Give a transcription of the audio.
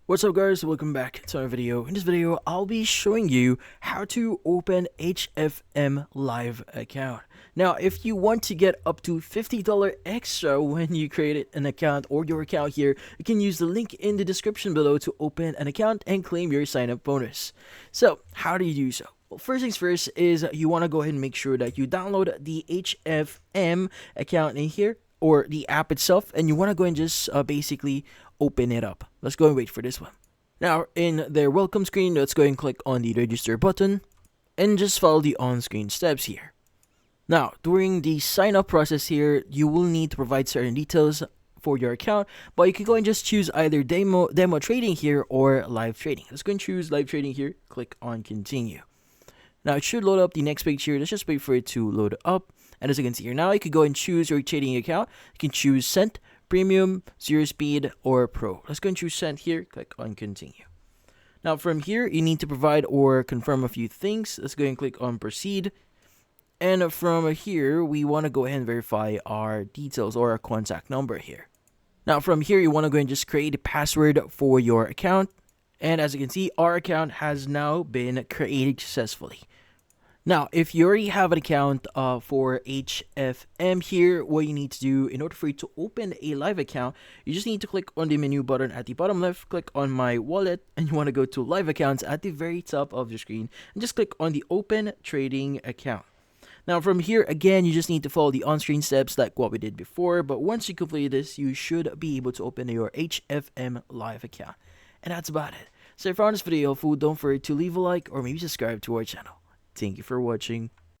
What's up guys, welcome back to my video. In this video, I'll be showing you how to open HFM live account. Now, if you want to get up to $50 extra when you create an account or your account here, you can use the link in the description below to open an account and claim your sign up bonus. So, how do you do so? Well, first things first is you want to go ahead and make sure that you download the HFM account in here or the app itself, and you want to go and just basically open it up. Let's go and wait for this one. Now, in their welcome screen, let's go and click on the register button and just follow the on-screen steps here. Now, during the sign up process here, you will need to provide certain details for your account, but you can go and just choose either demo trading here or live trading. Let's go and choose live trading here. Click on continue. Now, it should load up the next page here. Let's just wait for it to load up. And as you can see here, now you can go and choose your trading account. You can choose Cent, Premium, Zero Speed, or Pro. Let's go and choose Cent here. Click on continue. Now, from here, you need to provide or confirm a few things. Let's go and click on proceed. And from here, we want to go ahead and verify our details or our contact number here. Now, from here, you want to go and just create a password for your account. And as you can see, our account has now been created successfully. Now, if you already have an account for HFM here, what you need to do in order for you to open a live account, you just need to click on the menu button at the bottom left, click on my wallet, and you want to go to live accounts at the very top of the screen, and just click on the open trading account. Now, from here, again, you just need to follow the on-screen steps like what we did before, but once you complete this, you should be able to open your HFM live account. And that's about it. So if you found this video helpful, don't forget to leave a like or maybe subscribe to our channel. Thank you for watching.